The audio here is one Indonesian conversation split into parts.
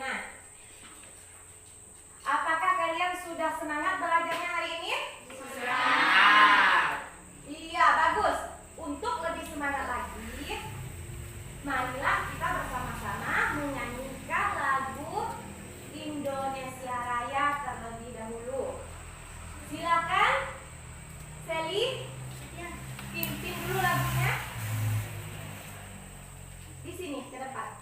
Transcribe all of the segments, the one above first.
Nah, apakah kalian sudah semangat belajarnya hari ini? Sudah. Iya, bagus. Untuk lebih semangat lagi, marilah kita bersama-sama menyanyikan lagu Indonesia Raya terlebih dahulu. Silakan, Sally, pimpin dulu lagunya. Di sini, ke depan.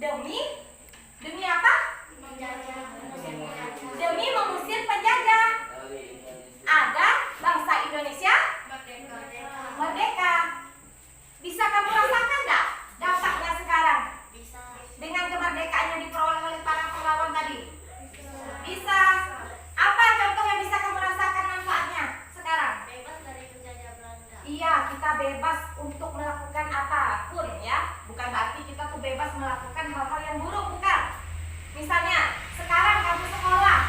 Demi apa? Demi mengusir penjajah agar bangsa Indonesia merdeka. Bisa kamu rasakan nggak dampaknya sekarang? Dengan kemerdekaan yang diperoleh oleh para pahlawan tadi? Bisa. Apa contoh yang bisa kamu rasakan manfaatnya sekarang? Bebas dari penjajah Belanda. Iya, kita bebas untuk melakukan apapun ya. Bukan berarti kita tuh bebas melakukan hal-hal yang buruk, bukan. Misalnya, sekarang kamu sekolah,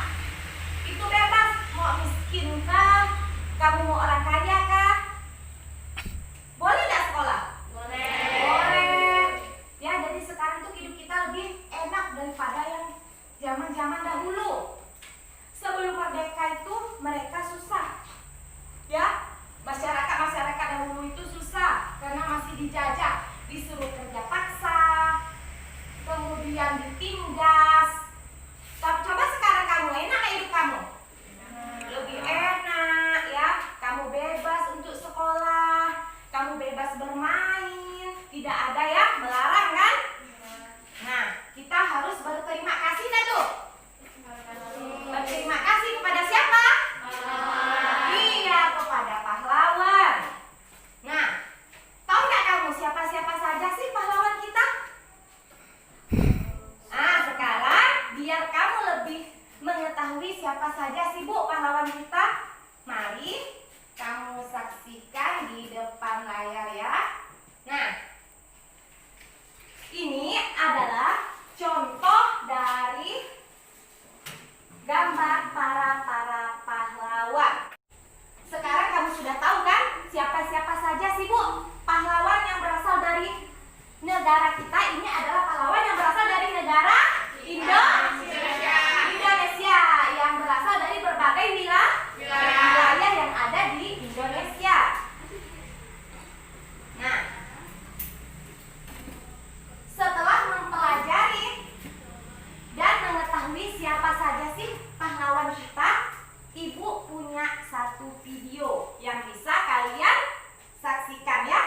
itu bebas. Mau miskin kah? Kamu mau orang kaya kah? Boleh nggak sekolah? Boleh. Ya, jadi sekarang tuh hidup kita lebih enak daripada yang zaman-zaman dahulu. Sebelum merdeka itu mereka susah. Ya, masyarakat dahulu itu susah karena masih dijajah, disuruh kerja paksa, kemudian ditindas. Tapi coba sekarang kamu, enak nggak hidup kamu? Lebih enak ya. Kamu bebas untuk sekolah, kamu bebas bermain, tidak ada ya melarang kan? Nah, kita harus berterima kasih dah tuh. Berterima kasih kepada siapa? Iya, kepada pahlawan. Nah, tahu nggak kamu siapa-siapa saja sih pahlawan kita? Nah, sekarang biar kamu lebih mengetahui siapa saja sih Bu pahlawan kita, mari kamu saksikan di depan layar ya. Nah, ini adalah contoh dari gambar para pahlawan. Sekarang kamu sudah tahu kan siapa-siapa saja sih Bu pahlawan yang berasal dari negara kita. Ini adalah pahlawan yang berasal dari negara Indonesia, yang berasal dari berbagai wilayah yang ada di Indonesia. Nah, setelah mempelajari dan mengetahui siapa saja sih pahlawan kita, Ibu punya satu video yang bisa kalian saksikan ya.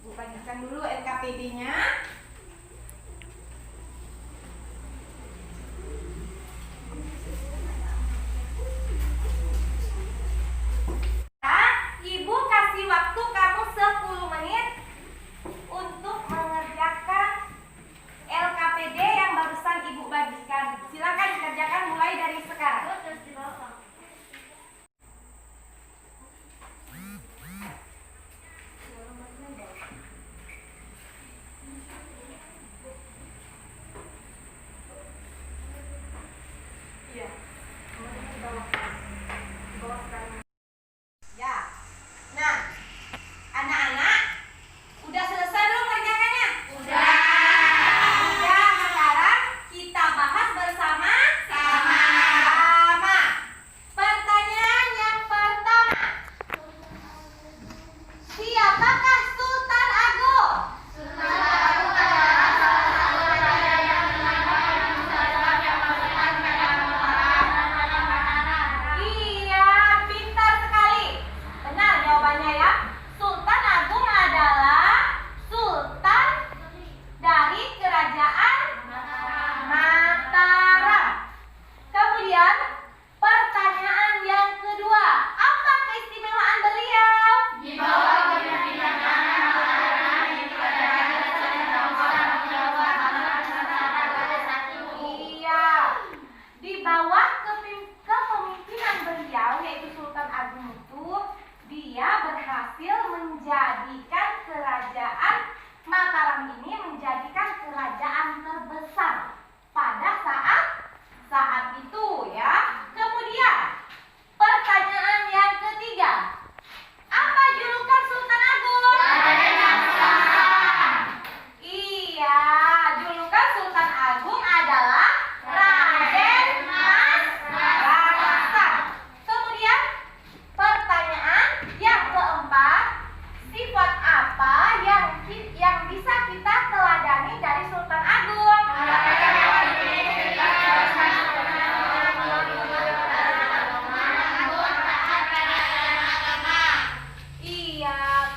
Bu bagikan dulu LKPD-nya. Ibu kasih waktu kamu 10 menit untuk mengerjakan LKPD yang barusan Ibu bagikan. Silakan dikerjakan mulai dari sekarang. Terus di bawah. Iya. Di bawah. Di bawah sekali. Ya. Nah, anak-anak udah selesai belum kerjakannya? Udah. Udah, sekarang kita bahas bersama. Sama. Pertanyaan yang pertama. Siapakah Sultan Agung? Iya, pintar sekali. Benar jawabannya ya. Sultan Agung adalah sultan dari kerajaan Mataram. Kemudian pertanyaan yang kedua, apa keistimewaan beliau? Iya, di bawah kepemimpinan beliau yaitu Sultan Agung itu, dia berhasil menjadikan kerajaan Mataram ini menjadikan kerajaan terbesar pada saat itu ya. Kemudian pertanyaan yang ketiga, apa julukan Sultan Agung? Iya, julukan Sultan Agung adalah Raden Mas Rangsan. Kemudian pertanyaan yang keempat, sifat apa yang bisa kita teladani dari Sultan Agung? Iya,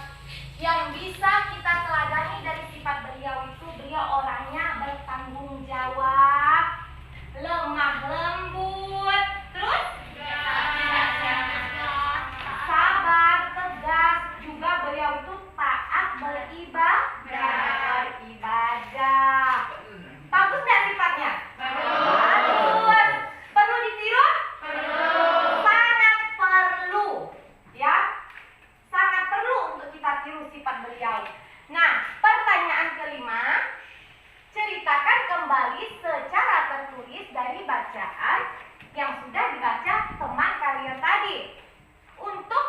yang bisa kita teladani dari sifat beliau itu, beliau orangnya bertanggung jawab, lemah lembut, terus sabar, tegas, juga beliau itu taat beribadah. Bagus nggak sifatnya? Bagus. Perlu ditiru? Sangat perlu, ya. Sangat perlu untuk kita tiru sifat beliau. Nah, pertanyaan kelima, ceritakan kembali secara tertulis dari bacaan yang sudah dibaca teman kalian tadi. Untuk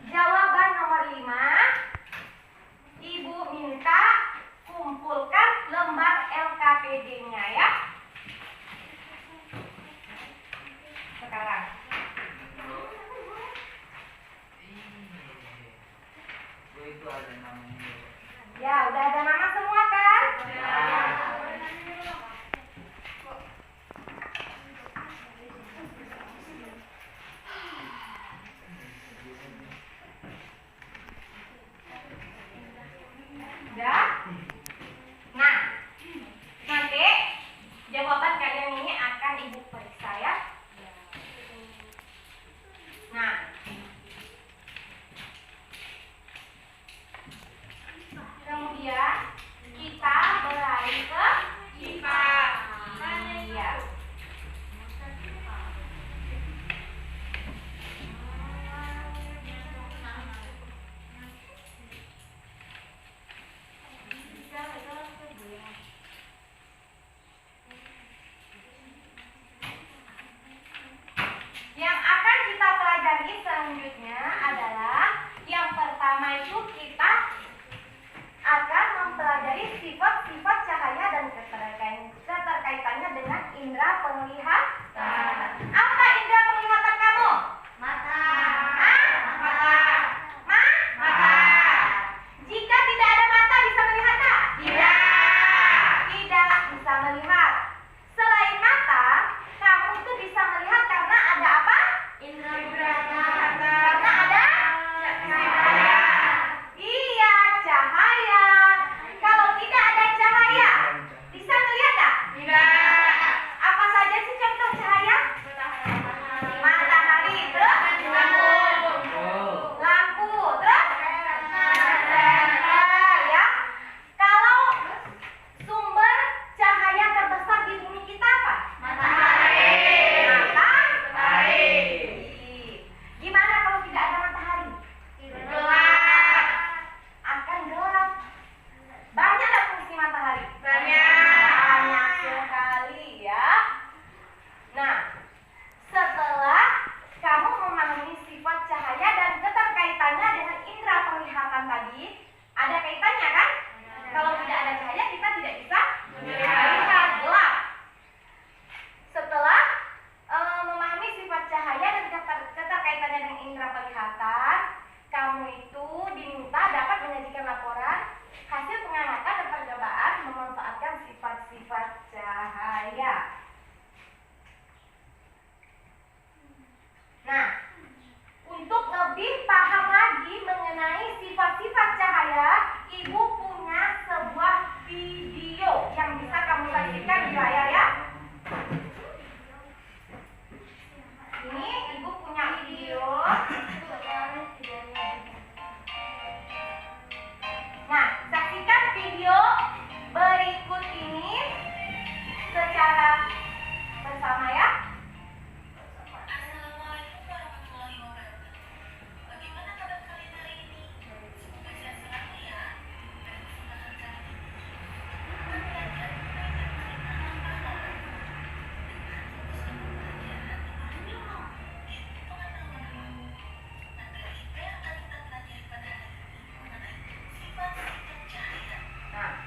jawaban nomor 5, Ibu minta kumpulkan lembar LKPD-nya ya. Sekarang. Itu ada namanya. Ya, udah ada nama semua kan? video berikut ini secara bersama ya. Assalamualaikum warahmatullahi wabarakatuh. Bagaimana kabar kalian hari ini? Semoga sehat selalu ya. Pada kesempatan kali ini, kita belajar mengenai tema pahlawan dengan fokus ke pembelajaran ilmu, ilmu pengetahuan alam. Materi yang akan kita pelajari pada hari ini mengenai sifat-sifat cahaya. Nah,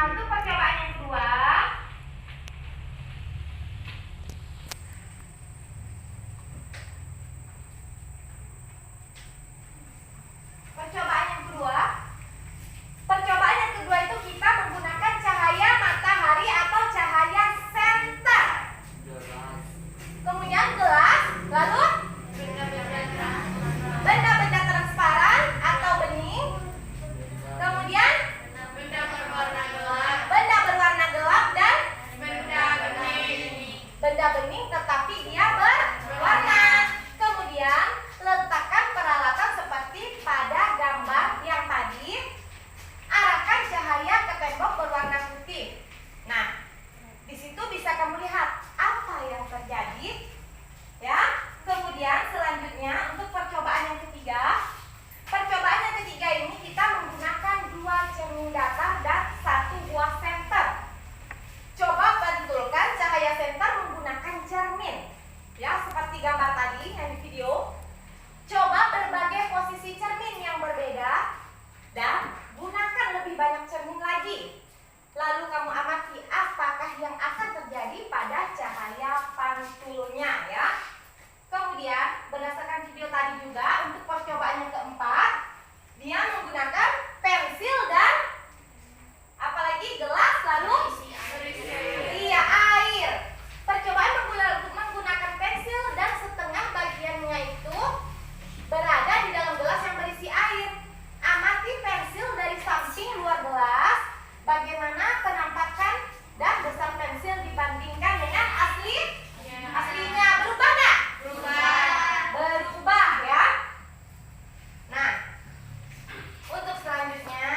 untuk percobaan yang kedua, itu kita menggunakan cahaya matahari atau cahaya senter. Kemudian gelas, lalu benda-benda transparan atau bening. Kemudian benda berwarna gelap dan benda bening tetapi dia berwarna. Kemudian letakkan peralatan seperti pada gambar yang tadi. Arahkan cahaya ke tembok berwarna putih. Nah, di situ bisa kamu lihat apa yang terjadi, ya. Kemudian selanjutnya untuk percobaan yang ketiga. Percobaan yang ketiga ini kita menggunakan 2 cermin datar dan 1 buah senter. Coba bentulkan cahaya senter menggunakan cermin, ya, seperti gambar tadi yang di video. Coba berbagai posisi cermin yang berbeda dan gunakan lebih banyak cermin lagi. Lalu kamu amati apakah yang akan terjadi pada cahaya pantulnya, ya. Kemudian berdasarkan video tadi juga untuk percobaan yang keempat, dia menggunakan pensil dan apalagi gelas lalu iya air. Percobaan menggunakan pensil dan setengah bagiannya itu berada di dalam gelas yang berisi air. Amati pensil dari samping luar gelas, bagaimana penampakan dan besar pensil dibandingkan dengan aslinya. Berubah nggak? Berubah, ya. Nah, untuk selanjutnya,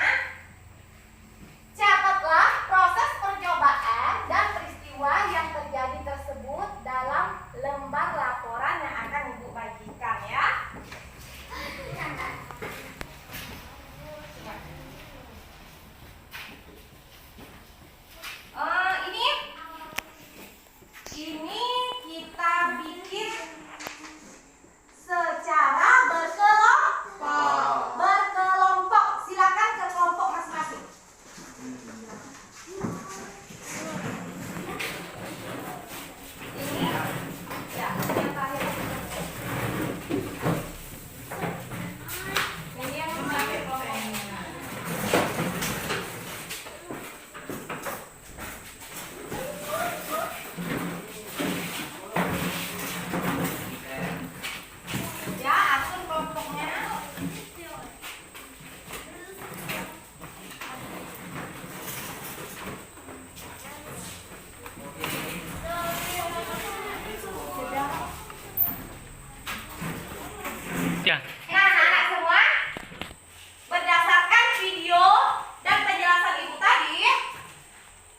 catatlah proses percobaan dan peristiwa yang terjadi tersebut dalam lembar laporan yang akan Ibu bagikan, ya. Ini kita bikin secara berkelompok. Silakan ke kelompok masing-masing. Ini ya, yang terakhir. Ini yang terakhir kelompoknya. Ya, atur kelompoknya. Ya. Nah, anak-anak semua, berdasarkan video dan penjelasan Ibu tadi,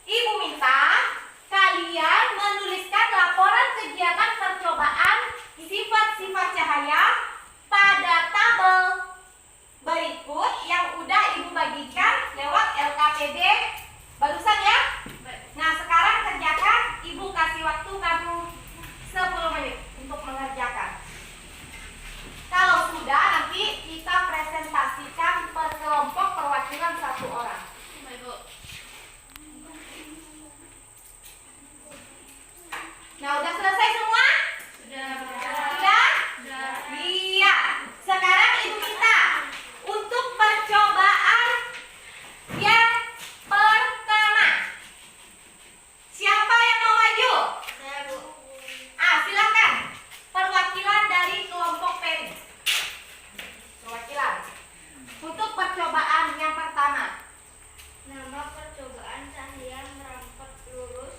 Ibu minta kalian menuliskan laporan kegiatan percobaan sifat-sifat cahaya pada tabel berikut yang udah Ibu bagikan lewat LKPD barusan, ya. Nah, sekarang kerjakan. Ibu kasih waktu kamu 10 menit untuk mengerjakan. Kalau sudah, nanti kita presentasikan per kelompok perwakilan 1 orang. Nah, udah selesai semua? Sudah? Iya. Sekarang Ibu minta untuk percobaan yang pertama. Siapa yang mau maju? Saya, Bu. Silakan. Perwakilan dari kelompok Peri. Perwakilan. Untuk percobaan yang pertama. Nama percobaan cahaya merambat lurus.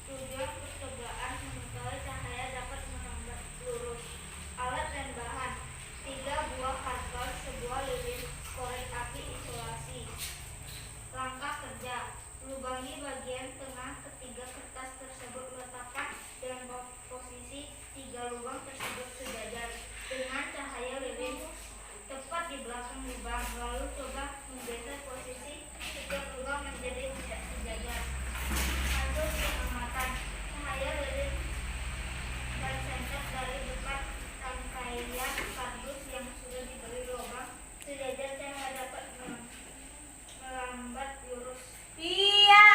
Tujuan percobaan mengetahui cahaya dapat merambat lurus. Alat dan bahan: 3 buah karton, sebuah lilin, korek api isolasi. Langkah kerja: lubangi bagian tengah ketiga kertas tersebut, letakkan dengan posisi 3 lubang tersebut sejajar dengan cahaya lilin tepat di belakang lubang. Lalu coba menggeser posisi setiap lubang menjadi tidak sejajar. Hasil pengamatan: cahaya lilin dan senter dari dekat rangkaian kardus yang sudah diberi lubang sejajar, cahaya dapat melambat lurus. Iya.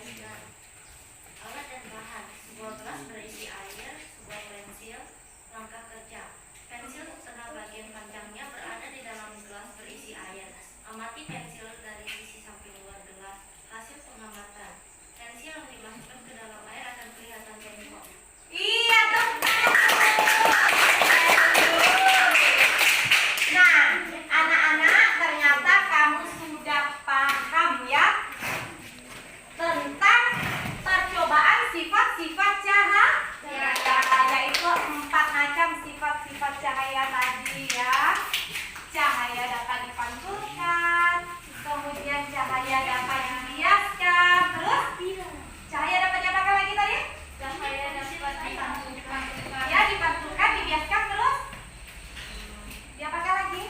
ringan. Alat dan bahan: sebuah gelas berisi air, sebuah pensil, langkah kerja. Pensil setengah bagian panjangnya berada di dalam gelas berisi air. Amati pensil dari sisi samping luar gelas. Hasil pengamatan: pensil yang dimasukkan ke dalam air akan kelihatan bengkok. Iya dong. Nah, anak-anak, ternyata kamu sudah paham ya tentang percobaan sifat-sifat cahaya, yaitu 4 macam sifat-sifat cahaya tadi ya. Cahaya dapat dipantulkan, kemudian cahaya dapat dibiaskan, terus cahaya dapat diapakan lagi tadi? Cahaya dapat dipantulkan, Ya, dipantulkan, dibiaskan, terus diapakan lagi?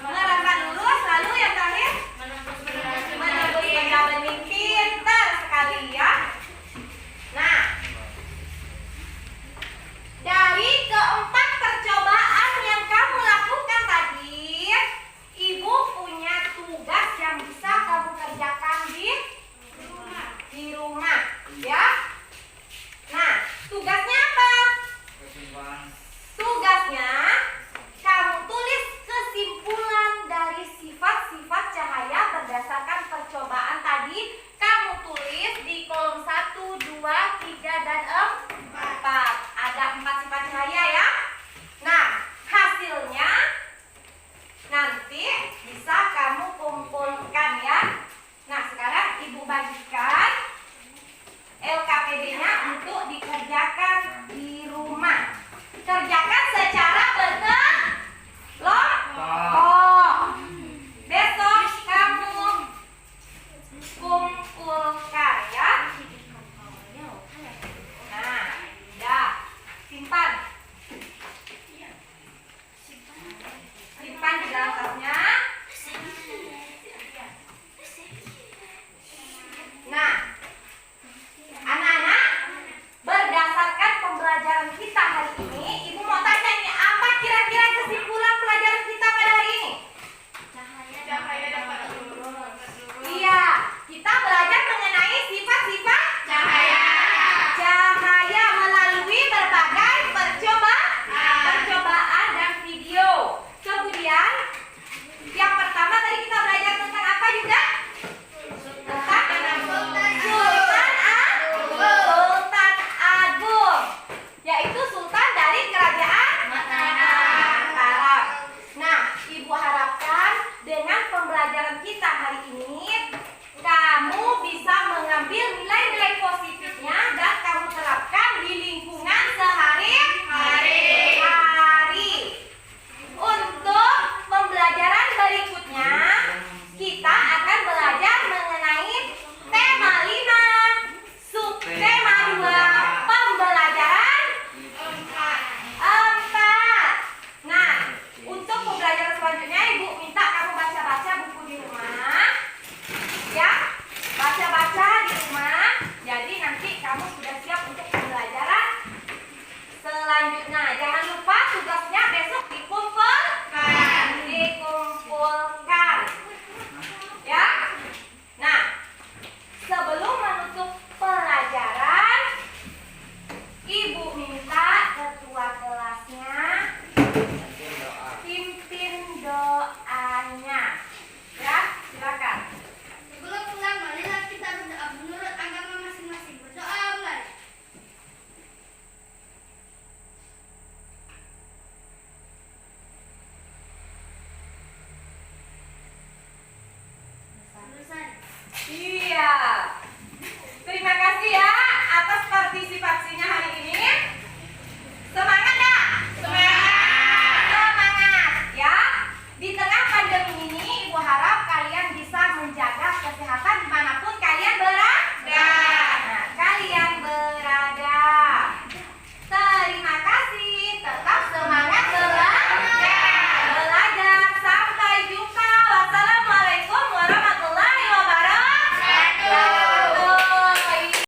Merambat lurus, lalu yang terakhir menembus benda bening. Pintar sekali ya. Nah, dari keempat percobaan yang kamu lakukan tadi, ibu punya tugas yang bisa kamu kerjakan di rumah ya. Nah, tugasnya apa? Kesimpulan. Tugasnya kamu tulis kesimpulan dari sifat-sifat cahaya berdasarkan percobaan tadi. Kamu tulis di kolom 1, 2, 3, dan 4. Ada 4 sifat cahaya ya. Nah, hasilnya nanti bisa kamu kumpulkan ya. Nah, sekarang ibu bagikan LKPD-nya untuk dikerjakan di rumah. Kerjakan secara berkelompok. Besok kamu kumpulkan ya. Nah, ya, simpan. Simpan di dalam tasnya. Nah, anak-anak, berdasarkan pembelajaran kita hari ini, ibu mau tanya ini, apa kira-kira kesimpulan pelajaran kita pada hari ini? Cahaya dapat lurus. Iya, kita belajar mengenai sifat-sifat Cahaya. cahaya melalui berbagai percobaan dan video. Kemudian, yang pertama tadi kita belajar tentang apa juga? Tentang Sultan Agung, yaitu sultan dari kerajaan Mataram. Nah, ibu harapkan dengan pembelajaran kita hari ini, kamu bisa mengambil nilai-nilai positifnya dan kamu terapkan di lingkungan sehari-hari. Untuk pembelajaran berikutnya, kita akan belajar mengenai tema 5, subtema 2, pembelajaran 4. Nah, untuk pembelajaran selanjutnya, ibu minta kamu baca-baca buku di rumah ya, baca-baca di rumah. Jadi nanti kamu sudah siap untuk pembelajaran selanjutnya. Jangan